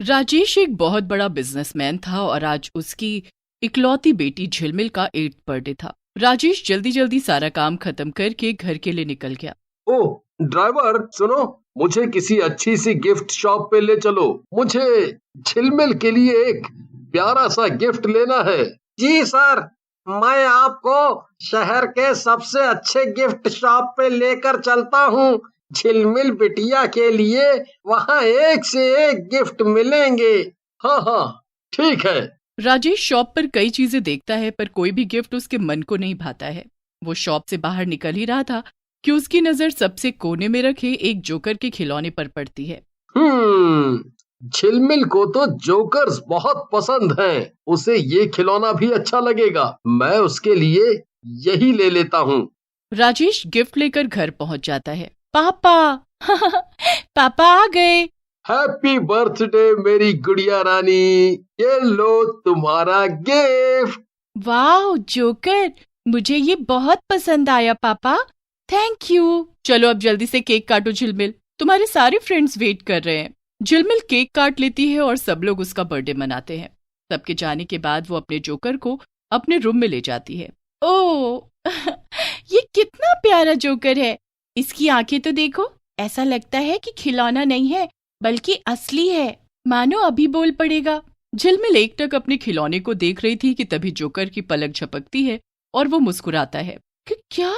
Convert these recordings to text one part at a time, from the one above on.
राजेश एक बहुत बड़ा बिजनेसमैन था और आज उसकी इकलौती बेटी झिलमिल का 8th बर्थडे था। राजेश जल्दी जल्दी सारा काम खत्म करके घर के लिए निकल गया। ओह ड्राइवर सुनो, मुझे किसी अच्छी सी गिफ्ट शॉप पे ले चलो। मुझे झिलमिल के लिए एक प्यारा सा गिफ्ट लेना है। जी सर, मैं आपको शहर के सबसे अच्छे गिफ्ट शॉप पे लेकर चलता हूँ। झिलमिल बिटिया के लिए वहाँ एक से एक गिफ्ट मिलेंगे। हाँ हाँ ठीक है। राजेश शॉप पर कई चीजें देखता है पर कोई भी गिफ्ट उसके मन को नहीं भाता है। वो शॉप से बाहर निकल ही रहा था कि उसकी नजर सबसे कोने में रखे एक जोकर के खिलौने पर पड़ती है। झिलमिल को तो जोकर्स बहुत पसंद हैं। उसे ये खिलौना भी अच्छा लगेगा। मैं उसके लिए यही ले लेता हूँ। राजेश गिफ्ट लेकर घर पहुंच जाता है। पापा पापा आ गए। हैप्पी बर्थडे मेरी गुड़िया रानी, ये लो तुम्हारा गिफ्ट। वाह जोकर, मुझे ये बहुत पसंद आया पापा, थैंक यू। चलो अब जल्दी से केक काटो झिलमिल, तुम्हारे सारे फ्रेंड्स वेट कर रहे हैं। झिलमिल केक काट लेती है और सब लोग उसका बर्थडे मनाते हैं। सबके जाने के बाद वो अपने जोकर को अपने रूम में ले जाती है। ओह ये कितना प्यारा जोकर है, इसकी आंखें तो देखो, ऐसा लगता है कि खिलौना नहीं है बल्कि असली है, मानो अभी बोल पड़ेगा। झिलमिल एकटक अपने खिलौने को देख रही थी कि तभी जोकर की पलक झपकती है और वो मुस्कुराता है कि क्या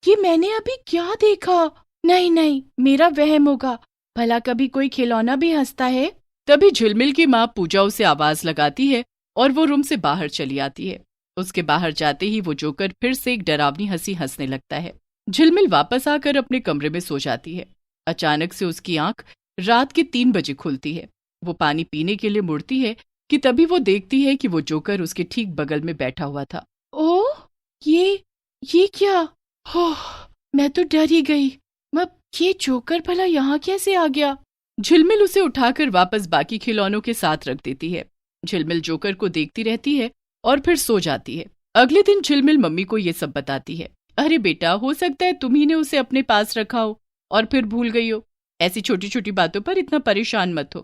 ये मैंने अभी क्या देखा? नहीं नहीं, मेरा वहम होगा, भला कभी कोई खिलौना भी हंसता है। तभी झिलमिल की माँ पूजा उसे आवाज लगाती है और वो रूम से बाहर चली आती है। उसके बाहर जाते ही वो जोकर फिर से एक डरावनी हंसी हंसने लगता है। झिलमिल वापस आकर अपने कमरे में सो जाती है। अचानक से उसकी आंख रात के 3 बजे खुलती है। वो पानी पीने के लिए मुड़ती है कि तभी वो देखती है कि वो जोकर उसके ठीक बगल में बैठा हुआ था। ओह ये क्या? ओह मैं तो डर ही गई। अब ये जोकर भला यहाँ कैसे आ गया? झिलमिल उसे उठाकर वापस बाकी खिलौनों के साथ रख देती है। झिलमिल जोकर को देखती रहती है और फिर सो जाती है। अगले दिन झिलमिल मम्मी को ये सब बताती है। अरे बेटा, हो सकता है तुम ही ने उसे अपने पास रखा हो और फिर भूल गई हो। ऐसी छोटी छोटी बातों पर इतना परेशान मत हो।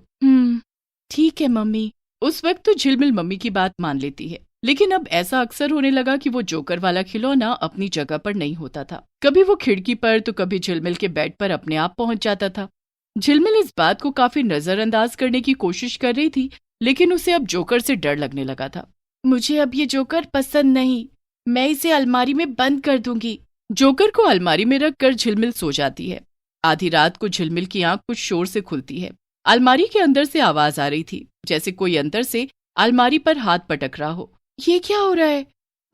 ठीक है मम्मी। उस वक्त तो झिलमिल मम्मी की बात मान लेती है, लेकिन अब ऐसा अक्सर होने लगा कि वो जोकर वाला खिलौना अपनी जगह पर नहीं होता था। कभी वो खिड़की पर तो कभी झिलमिल के बेड पर अपने आप पहुंच जाता था। झिलमिल इस बात को काफी नजरअंदाज करने की कोशिश कर रही थी, लेकिन उसे अब जोकर से डर लगने लगा था। मुझे अब ये जोकर पसंद नहीं, मैं इसे अलमारी में बंद कर दूंगी। जोकर को अलमारी में रख कर झिलमिल सो जाती है। आधी रात को झिलमिल की आंख कुछ शोर से खुलती है। अलमारी के अंदर से आवाज आ रही थी, जैसे कोई अंदर से अलमारी पर हाथ पटक रहा हो। ये क्या हो रहा है?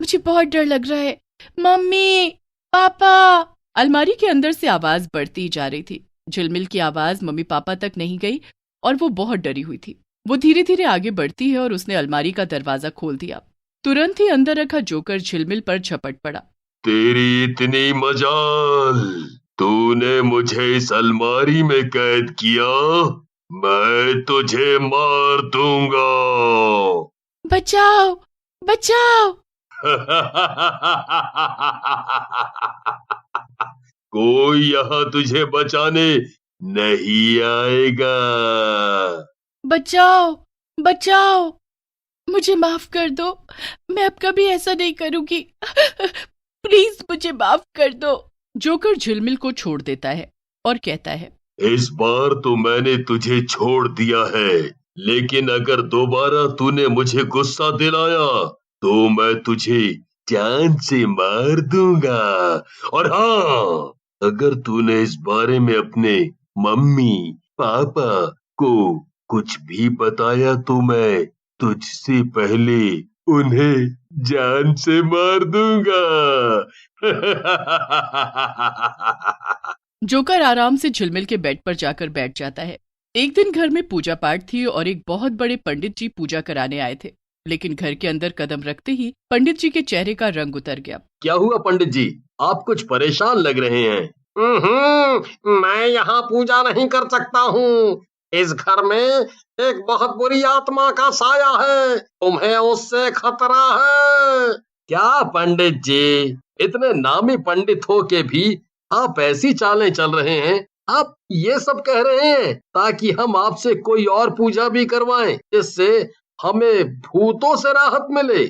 मुझे बहुत डर लग रहा है। मम्मी, पापा। अलमारी के अंदर से आवाज बढ़ती जा रही थी। झिलमिल की आवाज मम्मी पापा तक नहीं गई और वो बहुत डरी हुई थी। वो धीरे धीरे आगे बढ़ती है और उसने अलमारी का दरवाजा खोल दिया। तुरंत ही अंदर रखा जोकर झिलमिल पर झपट पड़ा। तेरी इतनी मजाल, तूने मुझे इस अलमारी में कैद किया, मैं तुझे मार दूंगा। बचाओ बचाओ। कोई यहाँ तुझे बचाने नहीं आएगा। बचाओ बचाओ, मुझे माफ कर दो, मैं अब कभी ऐसा नहीं करूंगी। प्लीज मुझे माफ कर दो। जोकर झिलमिल को छोड़ देता है और कहता है, इस बार तो मैंने तुझे छोड़ दिया है, लेकिन अगर दोबारा तूने मुझे गुस्सा दिलाया तो मैं तुझे जान से मार दूंगा। और हाँ, अगर तूने इस बारे में अपने मम्मी पापा को कुछ भी बताया तो मैं तुझसे पहले उन्हें जान से मार दूंगा। जोकर आराम से झिलमिल के बेड पर जाकर बैठ जाता है। एक दिन घर में पूजा पाठ थी और एक बहुत बड़े पंडित जी पूजा कराने आए थे, लेकिन घर के अंदर कदम रखते ही पंडित जी के चेहरे का रंग उतर गया। क्या हुआ पंडित जी, आप कुछ परेशान लग रहे हैं। मैं यहाँ पूजा नहीं कर सकता हूँ। इस घर में एक बहुत बुरी आत्मा का साया है, तुम्हें उससे खतरा है। क्या पंडित जी, इतने नामी पंडित हो के भी आप ऐसी चालें चल रहे हैं? आप ये सब कह रहे हैं ताकि हम आपसे कोई और पूजा भी करवाएं, जिससे हमें भूतों से राहत मिले।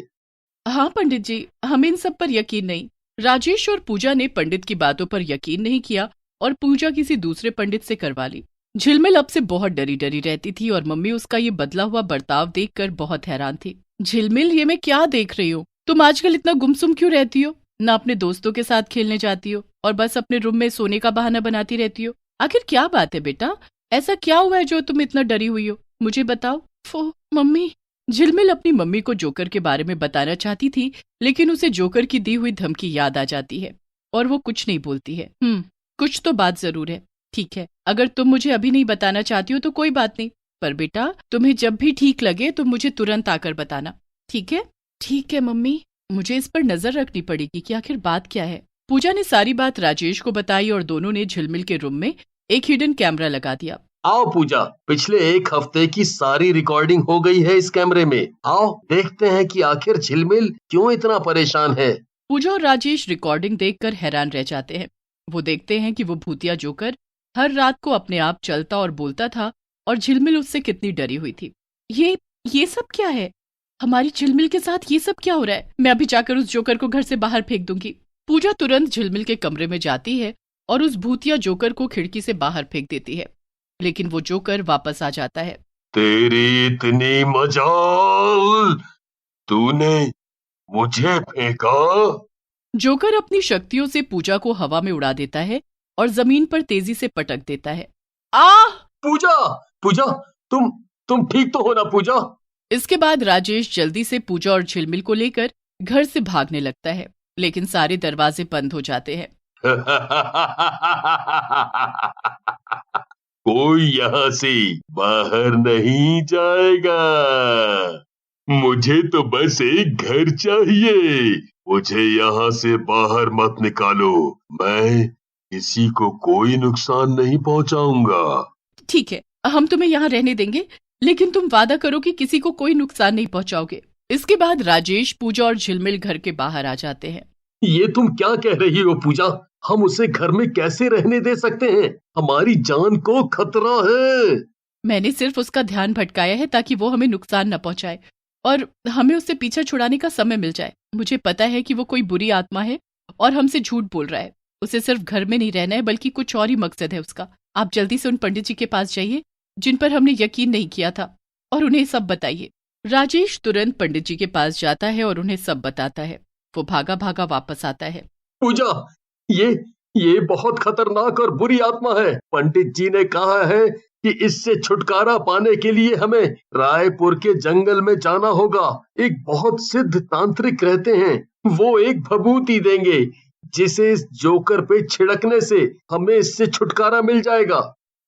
हाँ पंडित जी, हमें इन सब पर यकीन नहीं। राजेश और पूजा ने पंडित की बातों पर यकीन नहीं किया और पूजा किसी दूसरे पंडित से करवा ली। झिलमिल अब से बहुत डरी डरी रहती थी और मम्मी उसका ये बदला हुआ बर्ताव देखकर बहुत हैरान थी। झिलमिल, ये मैं क्या देख रही हूँ? तुम आजकल इतना गुमसुम क्यों रहती हो? ना अपने दोस्तों के साथ खेलने जाती हो और बस अपने रूम में सोने का बहाना बनाती रहती हो। आखिर क्या बात है बेटा? ऐसा क्या हुआ है जो तुम इतना डरी हुई हो? मुझे बताओ। मम्मी। झिलमिल अपनी मम्मी को जोकर के बारे में बताना चाहती थी, लेकिन उसे जोकर की दी हुई धमकी याद आ जाती है और वो कुछ नहीं बोलती है। कुछ तो बात जरूर है। ठीक है, अगर तुम मुझे अभी नहीं बताना चाहती हो तो कोई बात नहीं, पर बेटा तुम्हें जब भी ठीक लगे तो मुझे तुरंत आकर बताना, ठीक है? ठीक है मम्मी, मुझे इस पर नजर रखनी पड़ेगी कि आखिर बात क्या है। पूजा ने सारी बात राजेश को बताई और दोनों ने झिलमिल के रूम में एक हिडन कैमरा लगा दिया। आओ पूजा, पिछले 1 हफ्ते की सारी रिकॉर्डिंग हो गई है इस कैमरे में। आओ देखते हैं कि आखिर झिलमिल क्यों इतना परेशान है। पूजा और राजेश रिकॉर्डिंग देखकर हैरान रह जाते हैं। वो देखते हैं कि वो भूतिया जोकर हर रात को अपने आप चलता और बोलता था और झिलमिल उससे कितनी डरी हुई थी। ये सब क्या है? हमारी झिलमिल के साथ ये सब क्या हो रहा है? मैं अभी जाकर उस जोकर को घर से बाहर फेंक दूंगी। पूजा तुरंत झिलमिल के कमरे में जाती है और उस भूतिया जोकर को खिड़की से बाहर फेंक देती है, लेकिन वो जोकर वापस आ जाता है। तेरी इतनी मजाल, तूने मुझे फेंका? जोकर अपनी शक्तियों से पूजा को हवा में उड़ा देता है और जमीन पर तेजी से पटक देता है। पूजा, पूजा, तुम ठीक तो हो ना पूजा? इसके बाद राजेश जल्दी से पूजा और झिलमिल को लेकर घर से भागने लगता है, लेकिन सारे दरवाजे बंद हो जाते हैं। कोई यहाँ से बाहर नहीं जाएगा। मुझे तो बस एक घर चाहिए। मुझे यहाँ से बाहर मत निकालो। मैं किसी को कोई नुकसान नहीं पहुँचाऊंगा। ठीक है, हम तुम्हें यहाँ रहने देंगे, लेकिन तुम वादा करो कि किसी को कोई नुकसान नहीं पहुँचाओगे। इसके बाद राजेश, पूजा और झिलमिल घर के बाहर आ जाते हैं। ये तुम क्या कह रही हो पूजा? हम उसे घर में कैसे रहने दे सकते हैं? हमारी जान को खतरा है। मैंने सिर्फ उसका ध्यान भटकाया है ताकि वो हमें नुकसान न पहुंचाए और हमें उससे पीछा छुड़ाने का समय मिल जाए। मुझे पता है कि वो कोई बुरी आत्मा है और हमसे झूठ बोल रहा है। उसे सिर्फ घर में नहीं रहना है, बल्कि कुछ और ही मकसद है उसका। आप जल्दी से उन पंडित जी के पास जाइए जिन पर हमने यकीन नहीं किया था, और उन्हें सब बताइए। राजेश तुरंत पंडित जी के पास जाता है और उन्हें सब बताता है। वो भागा भागा वापस आता है। पूजा, ये बहुत खतरनाक और बुरी आत्मा है। पंडित जी ने कहा है कि इससे छुटकारा पाने के लिए हमें रायपुर के जंगल में जाना होगा। एक बहुत सिद्ध तांत्रिक रहते हैं, वो एक भभूति देंगे जिसे इस जोकर पे छिड़कने से हमें इससे छुटकारा मिल जाएगा।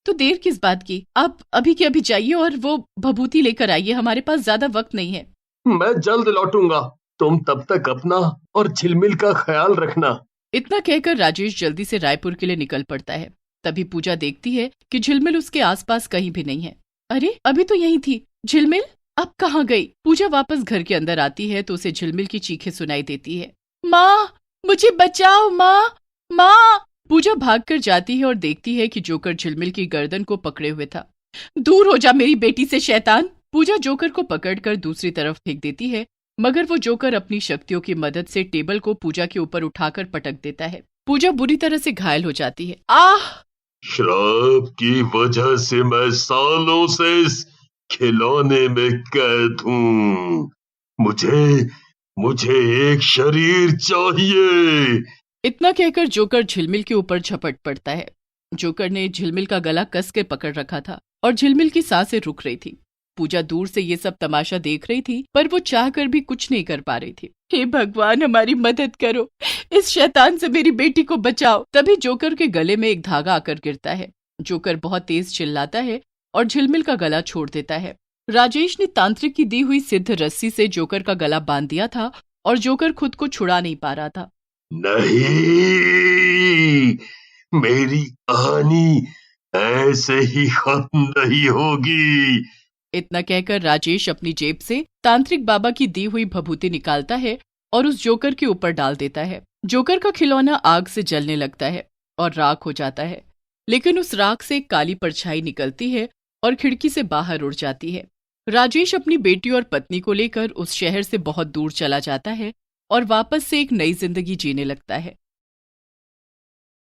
तो देर किस बात की? आप अभी के अभी जाइए और वो भभूति लेकर आइए। हमारे पास ज्यादा वक्त नहीं है। मैं जल्द लौटूंगा। तुम तब तक अपना और झिलमिल का ख्याल रखना। इतना कहकर राजेश जल्दी से रायपुर के लिए निकल पड़ता है। तभी पूजा देखती है कि झिलमिल उसके आसपास कहीं भी नहीं है। अरे, अभी तो यही थी। झिलमिल अब कहाँ गई? पूजा वापस घर के अंदर आती है तो उसे झिलमिल की चीखें सुनाई देती है। माँ, मुझे बचाओ माँ, माँ। पूजा भागकर जाती है और देखती है कि जोकर झिलमिल की गर्दन को पकड़े हुए था। दूर हो जा मेरी बेटी से शैतान। पूजा जोकर को पकड़कर दूसरी तरफ फेंक देती है, मगर वो जोकर अपनी शक्तियों की मदद से टेबल को पूजा के ऊपर उठाकर पटक देता है। पूजा बुरी तरह से घायल हो जाती है। श्राप की वजह से मैं सालों से इस खिलौने में कैद हूँ। मुझे एक शरीर चाहिए। इतना कहकर जोकर झिलमिल के ऊपर झपट पड़ता है। जोकर ने झिलमिल का गला कस के पकड़ रखा था और झिलमिल की सांसें रुक रही थी। पूजा दूर से ये सब तमाशा देख रही थी, पर वो चाहकर भी कुछ नहीं कर पा रही थी। हे भगवान, हमारी मदद करो, इस शैतान से मेरी बेटी को बचाओ। तभी जोकर के गले में एक धागा आकर गिरता है। जोकर बहुत तेज चिल्लाता है और झिलमिल का गला छोड़ देता है। राजेश ने तांत्रिक की दी हुई सिद्ध रस्सी से जोकर का गला बांध दिया था और जोकर खुद को छुड़ा नहीं पा रहा था। नहीं, मेरी कहानी ऐसे ही खत्म नहीं होगी। इतना कहकर राजेश अपनी जेब से तांत्रिक बाबा की दी हुई भभूति निकालता है और उस जोकर के ऊपर डाल देता है। जोकर का खिलौना आग से जलने लगता है और राख हो जाता है। लेकिन उस राख से एक काली परछाई निकलती है और खिड़की से बाहर उड़ जाती है। राजेश अपनी बेटी और पत्नी को लेकर उस शहर से बहुत दूर चला जाता है और वापस से एक नई जिंदगी जीने लगता है।